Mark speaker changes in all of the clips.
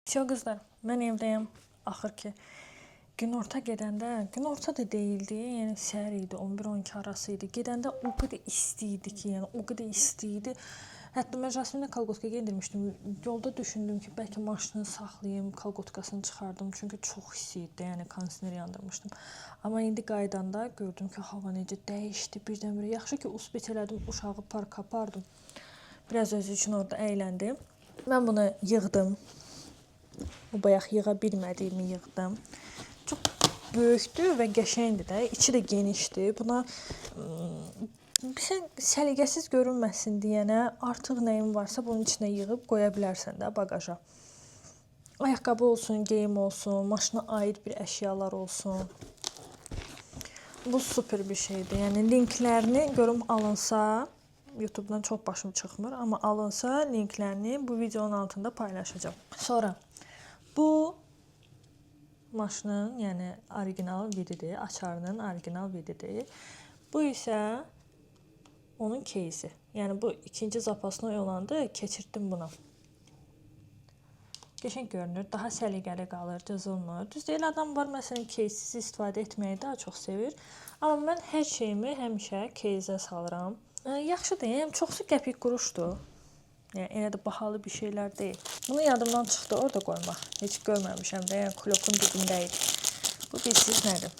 Speaker 1: Ço qızlar, mən evdəyəm. Axır ki, günorta gedəndə, günorta da deyildi, yəni səhər idi, 11-12 arası idi. Gedəndə o qədər isti idi ki, yəni o qədər isti idi. Hətta mən Jasminə kolqotka geyindirmişdim. Yolda düşündüm ki, bəlkə maşını saxlayım, kolqotkasını çıxardım. Çünki çox isti idi, yəni kondisioner yandırmışdım. Amma indi qaydanda gördüm ki, hava necə dəyişdi birdən-birə. Yaxşı ki, uspet elədim, uşağı parka apardım. Biraz özü üçün orada əyləndim. Mən bunu yığdım. Bu bayaq yığa bilmədiyimi yığdım. Çox böyükdür və qəşəngdir də. İçi də genişdir. Buna səliqəsiz görünməsin deyənə artıq nəyin varsa bunun içinə yığıb qoya bilərsən də baqaja. Ayaqqabı olsun, geyim olsun, maşına aid bir əşyalar olsun. Bu super bir şeydir. Yəni linklərini görüm alınsa, YouTube-dan çox başım çıxmır, amma alınsa linklərini bu videonun altında paylaşacağam. Sonra bu maşının, yəni orijinal vididir, açarının orijinal vididir. Bu isə onun кейsi. Yəni bu ikinci zapasına olanda keçirtdim buna. Qəşəng görünür, daha səliqəli qalır, cızılmır. Düz deyil, adam var məsələn keysiz istifadə etməyi daha çox sevir. Amma mən hər şeyimi həmişə keyzə salıram. Yaxşıdır, yəni çoxsu qəpik quruşdur. Yəni elə də bahalı bir şeylər deyil. Bunu yadımdan çıxdı orada qoymaq. Heç görməmişəm də, yəni klokun dibində idi. Bu bilsiz nədir?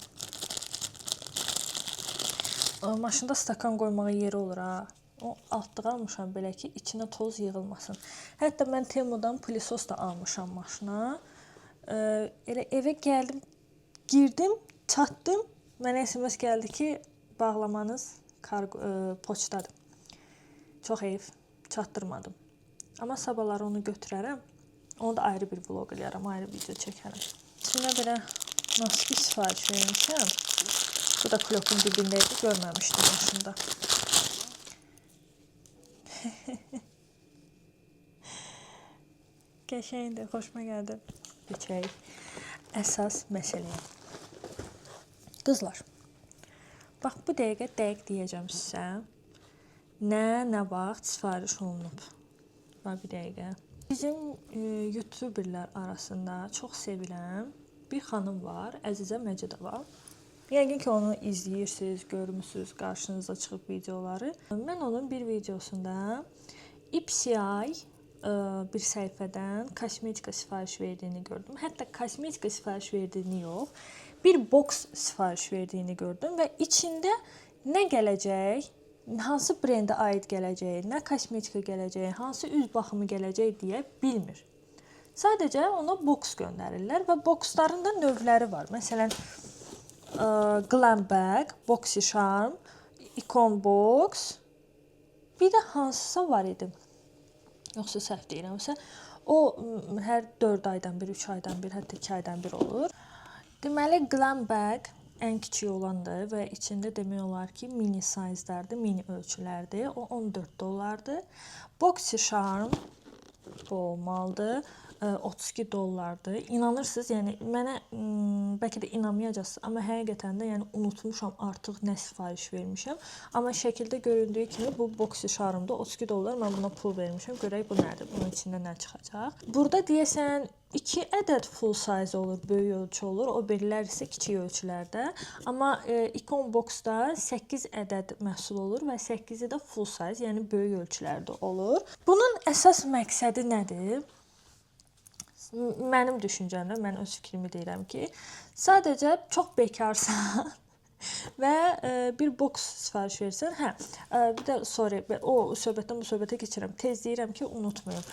Speaker 1: Maşında stakan qoymağa yeri olur ha. O altlığa almışam belə ki, içinə toz yığılmasın. Hətta mən Temudan pilisos da almışam maşına. Elə evə gəldim, girdim, çatdım. Mənə SMS gəldi ki, bağlamanız poçtadır. Çox heyf, çatdırmadım. Amma sabahları onu götürərəm. Onu da ayrı bir vlog eləyərəm, ayrı video çəkərəm. İçində belə naski sifariş vermişəm. Bu da klokun dibində idi, görməmişdim maşında. Qəşəngdir, xoşuma gəldi. Keçək əsas məsələyə. Qızlar, bax bu dəqiq deyəcəm sizə. Nə vaxt sifariş olunub. Bax bir dəqiqə. Bizim YouTuberlər arasında çox sevilən bir xanım var, Əzizə Məcidova. Yəqin ki, onu izləyirsiniz, görmüsünüz, qarşınıza çıxıb videoları. Mən onun bir videosunda İPCI bir səhifədən kosmetika sifariş verdiyini gördüm. Hətta kosmetika sifariş verdiyini yox, bir boks sifariş verdiyini gördüm və içində nə gələcək, hansı brendə aid gələcək, nə kosmetika gələcək, hansı üz baxımı gələcək deyə bilmir. Sadəcə ona boks göndərirlər və boksların da növləri var. Məsələn, Glam Bag, Boxy Charm, Icon Box, bir də hansısa var idi. Yoxsa səhv deyirəmsə, o hər 4 aydan bir, 3 aydan bir, hətta 2 aydan bir olur. Deməli, Glam Bag ən kiçik olandır və içində demək olar ki, mini size'lərdir, mini ölçülərdir. O $14. Boxy Charm bu olmalıdır. $32. İnanırsınız, yəni mənə bəlkə də inanmayacaqsınız, amma həqiqətən də yəni unutmuşam artıq nə sifariş vermişəm. Amma şəkildə göründüyü kimi bu boxy şarımda $32 mən buna pul vermişəm. Görək bu nədir? Bunun içində nə çıxacaq? Burada deyəsən 2 ədəd full size olur, böyük ölçü olur. O birilər isə kiçik ölçülərdə. Amma Icon Box'da 8 ədəd məhsul olur və 8-i də full size, yəni böyük ölçülərdə olur. Bunun əsas məqsədi nədir? Mənim düşüncəmdə, mən öz fikrimi deyirəm ki, sadəcə çox bekarsan və bir boks sifariş versən, bir də sorry, o söhbətdən bu söhbətə keçirəm. Tez deyirəm ki, unutmayım.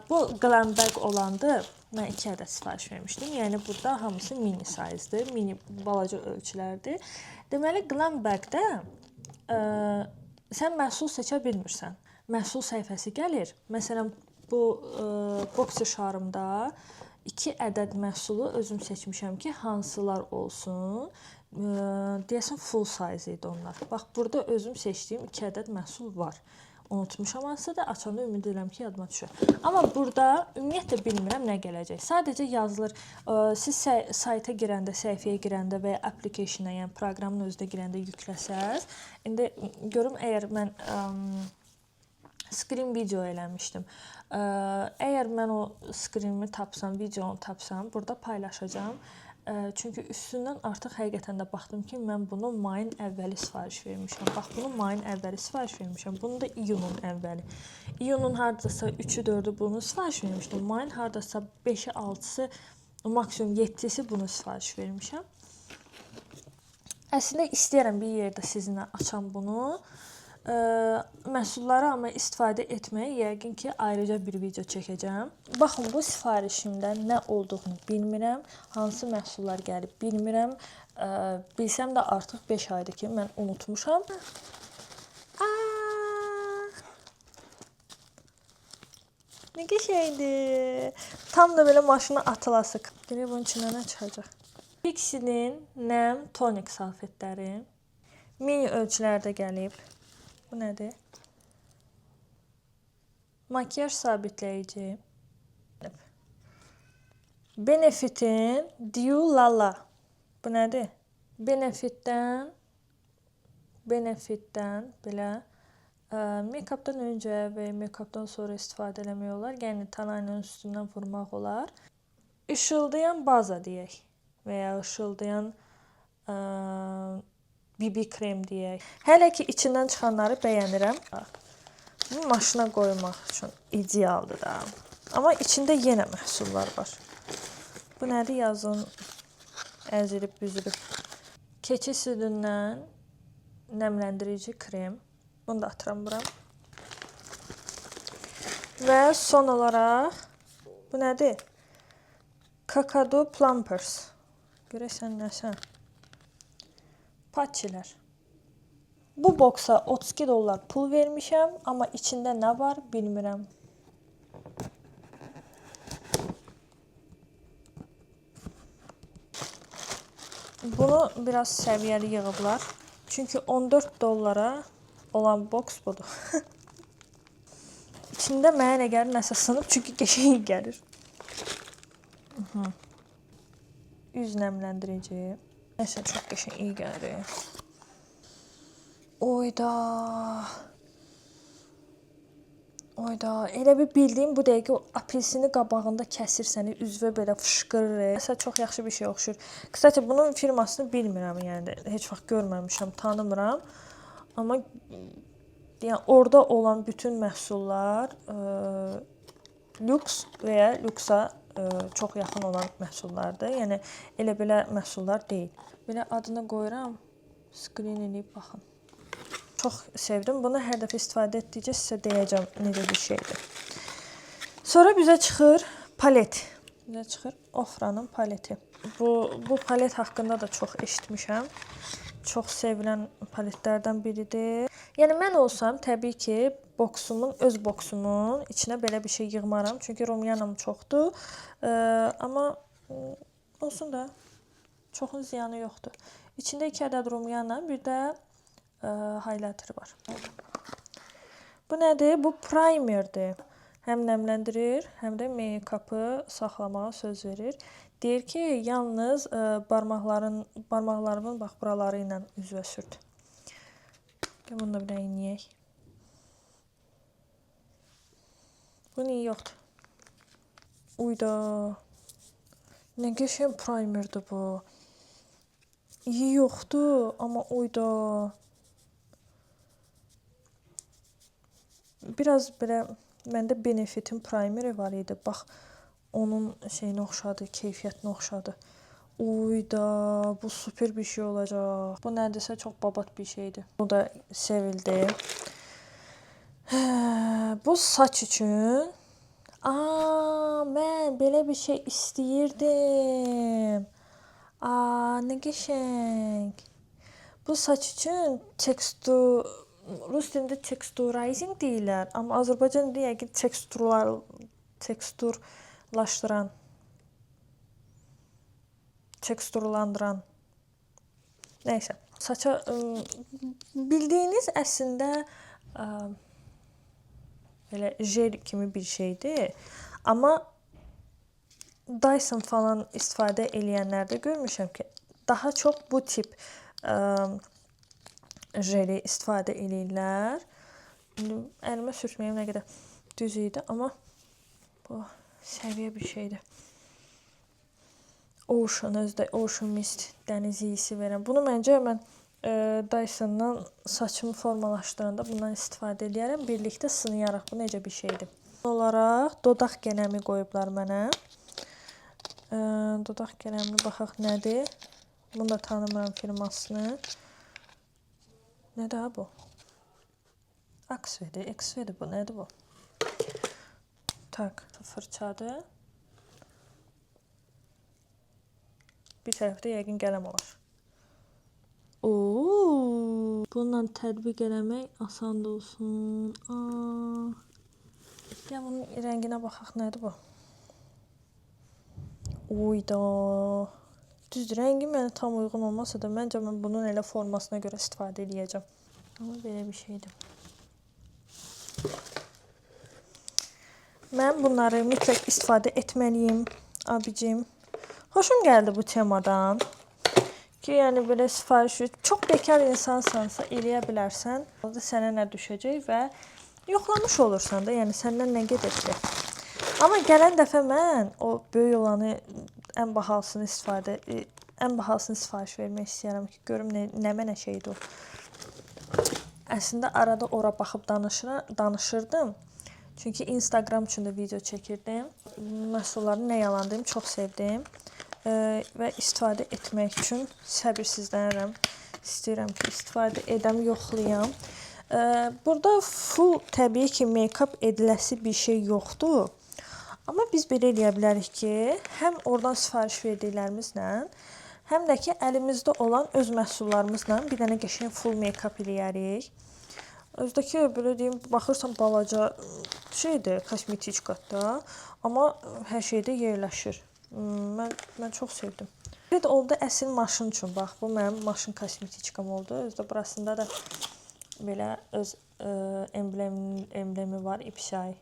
Speaker 1: Bu Glam Bag olandı, mən 2 ədəd sifariş vermişdim. Yəni burada hamısı mini size'dir, mini balaca ölçülərdir. Deməli, Glam Bag'də sən məhsul seçə bilmirsən. Məhsul səhifəsi gəlir. Məsələn, bu boxy şarımda 2 ədəd məhsulu özüm seçmişəm ki, hansılar olsun. Deyəsən full size idi onlar. Bax, burada özüm seçdiyim 2 ədəd məhsul var. Unutmuşam hansısa da, açanda ümid edirəm ki, yadıma düşür. Amma burada ümumiyyətlə bilmirəm nə gələcək. Sadəcə yazılır. Siz sayta girəndə, səhifəyə girəndə və ya application-a, yəni proqramın özünə girəndə yükləsəz. İndi görüm, əgər mən screen video eləmişdim. Əgər mən o screenimi tapsam, videonu tapsam, burada paylaşacağam. Çünki üstündən artıq həqiqətən də baxdım ki, mən bunu mayın əvvəli sifariş vermişəm. Bax, bunu mayın əvvəli sifariş vermişəm. Bunu da iyunun əvvəli. İyunun hardasa 3-ü, 4-ü bunu sifariş vermişdim. Mayın hardasa 5-i, 6-sı, maksimum 7-si bunu sifariş vermişəm. Əslində istəyirəm bir yerdə sizinlə açam bunu. Məhsulları amma istifadə etməyə yəqin ki, ayrıca bir video çəkəcəm. Baxın, bu sifarişimdə nə olduğunu bilmirəm. Hansı məhsullar gəlib bilmirəm. Bilsəm də artıq 5 aydır ki, mən unutmuşam. Nə qəşəngdir. Tam da belə maşına atılasıq. Görək bunun içindən nə çıxacaq. Pixie'nin nəm tonik salfetləri. Mini ölçülərdə gəlib. Bu nədir? Makyaj sabitləyici. Benefit'in Dew Lala. Bu nədir? Benefit'dən belə make-updan öncə və make-updan sonra istifadə eləmək olar. Yəni tanayla üstündən vurmaq olar. Işıldayan baza deyək və ya işıldayan BB krem deyək. Hələ ki içindən çıxanları bəyənirəm. Bunu maşına qoymaq üçün idealdır da. Amma içində yenə məhsullar var. Bu nədir? Yazın əzilib, büzülüb. Keçi südündən nəmləndirici krem. Bunu da atıram bura. Və son olaraq bu nədir? Kakadu Plumpers. Görəsən nəsən? Patçilər. Bu boksa $32 pul vermişəm, amma içində nə var bilmirəm. Bunu biraz səviyyəli yığıblar. Çünki $14 olan boks budur. İçində mənə nə gəlir, nəsə sınıb, çünki qəşəng gəlir. Üz nəmləndirici. Nəsə çox qəşəng iyi gəlir. Oyda. Elə bir bildiyim bu dəqiqə o apelsini qabağında kəsir səni, üzvə belə fışqırır. Nəsə çox yaxşı bir şey oxşur. Kısaca bunun firmasını bilmirəm, yəni heç vaxt görməmişəm, tanımıram. Amma yəni orada olan bütün məhsullar lüks və ya lüksa çox yaxın olan məhsullardır. Yəni elə belə məhsullar deyil. Belə adını qoyuram. Screen eləyib baxın. Çox sevdim. Bunu hər dəfə istifadə etdikcə sizə deyəcəm necə bir şeydir. Sonra bizə çıxır palet. Bizə çıxır Ofra'nın paleti. Bu palet haqqında da çox eşitmişəm. Çox sevilən paletlərdən biridir. Yəni mən olsam təbii ki, öz boksumun içinə belə bir şey yığmaram. Çünki rumyanam çoxdur. Amma olsun da çoxun ziyanı yoxdur. İçində 2 ədəd rumyana, bir də highlighter var. Bu nədir? Bu primerdir. Həm nəmləndirir, həm də make-up'ı saxlamağa söz verir. Deyir ki, yalnız barmaqlarımın bax buraları ilə üzvə sürt. Bunu da bir inəyək. Bu niyə yoxdur? Uyda. Nə qəşəng primerdir bu. İyi yoxdur, amma uyda. Biraz belə məndə Benefit'in primeri var idi. Bax, onun şeyini oxşadı, keyfiyyətini oxşadı. Uyda, bu super bir şey olacaq. Bu nədirsə çox babat bir şeydir. Bu da sevildi. Bu saç üçün. Mən belə bir şey istəyirdim. Nə qəşəng. Bu saç üçün rus dilində texturizing deyirlər, amma Azərbaycan deyək ki, teksturlandıran. Nəysə, saça bildiyiniz əslində belə jel kimi bir şeydir. Amma Dyson falan istifadə eləyənlərdə görmüşəm ki, daha çox bu tip jeli istifadə eləyirlər. Əlimə sürtməyim nə qədər düz idi, amma bu səviyyə bir şeydir. Ocean, özdə Ocean Mist dəniz iyisi verən. Bunu məncə mən Dyson'dan saçımı formalaşdıranda bundan istifadə edərəm. Birlikdə sınayaraq. Bu necə bir şeydir. Olaraq dodaq qələmi qoyublar mənə. Dodaq qələmini baxaq nədir? Bunu da tanımıram firmasını. Nədir bu? Axvedi bu. Nədir bu? Tak, fırçadır. Bir tərəfdə yəqin qələm olar. Bununla tətbiq eləmək asan da olsun. Ya bunun rənginə baxaq, nədir bu? Uyda. Düzdür, rəngi mənə tam uyğun olmasa da, məncə mən bunun elə formasına görə istifadə edəcəm. Amma belə bir şeydir. Mən bunları mütləq istifadə etməliyim, abicim. Xoşum gəldi bu temadan. Ki, yəni belə sifariş çox bekar insansansa eləyə bilərsən. Orada sənə nə düşəcək və yoxlamış olursan da, yəni səndən nə gedəcək. Amma gələn dəfə mən o böyük olanı ən bahalısını sifariş vermək istəyirəm ki, görüm nə mənə şeydir o. Əslində arada ora baxıb danışırdım. Çünki Instagram üçün də video çəkirdim. Məhsulların nə yalan deyim, çox sevdim. Və istifadə etmək üçün səbirsizlənirəm. İstəyirəm ki, istifadə edəm, yoxlayam. Burada full təbii ki, make-up ediləsi bir şey yoxdur. Amma biz belə eləyə bilərik ki, həm oradan sifariş verdiklərimizlə, həm də ki, əlimizdə olan öz məhsullarımızla bir dənə qəşəng full make-up eləyərik. Özdəki, belə deyim, baxırsan balaca şeydir, kosmetiçkada, amma hər şeydə yerləşir. Mən çox sevdim. Bir də oldu əsl maşın üçün. Bax, bu mənim maşın kosmetiçkam oldu. Özdə burasında da belə öz emblemi var, ipşay.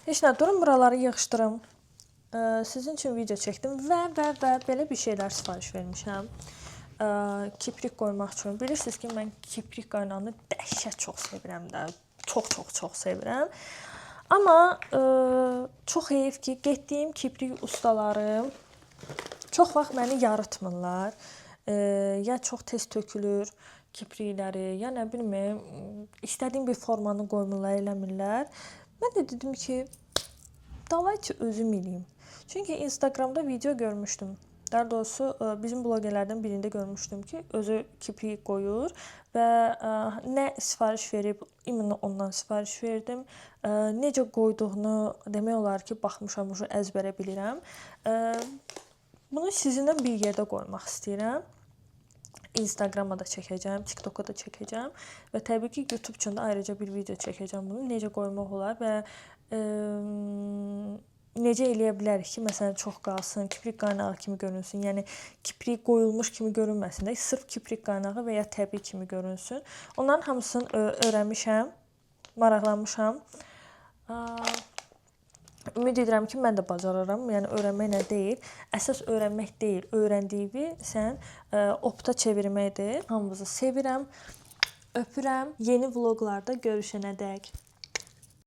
Speaker 1: Heç nə, durun buraları yığışdırım. Sizin üçün video çəkdim və belə bir şeylər sifariş vermişəm. Kiprik qoymaq üçün. Bilirsiniz ki, mən kiprik qaynağını dəhşət çox sevirəm də. Çox sevirəm. Amma çox heyif ki, getdiyim kiprik ustaları çox vaxt məni yarıtmırlar. Ya çox tez tökülür kiprikləri, ya nə bilməyim, istədiyim bir formanı qoymurlar, eləmirlər. Mən də dedim ki, davay ki, özüm eləyim. Çünki Instagramda video görmüşdüm. Daha doğrusu bizim blogerlərdən birində görmüşdüm ki, özü kiprik qoyur və nə sifariş verib, imенно ondan sifariş verdim. Necə qoyduğunu demək olar ki, baxmışam, əzbərə bilirəm. Bunu sizinlə bir yerdə qoymaq istəyirəm. Instagrama da çəkəcəm, TikToka da çəkəcəm və təbii ki, YouTube üçün də ayrıca bir video çəkəcəm bunu. Necə qoymaq olar və necə eləyə bilərik ki, məsələn, çox qalsın, kiprik qaynağı kimi görünsün. Yəni, kiprik qoyulmuş kimi görünməsin də, sırf kiprik qaynağı və ya təbii kimi görünsün. Onların hamısını öyrənmişəm, maraqlanmışam. Ümid edirəm ki, mən də bacararam. Yəni, öyrənmək nə deyil. Əsas öyrənmək deyil, öyrəndiyini sən opta çevirməkdir. Hamınızı sevirəm, öpürəm. Yeni vloqlarda görüşənədək.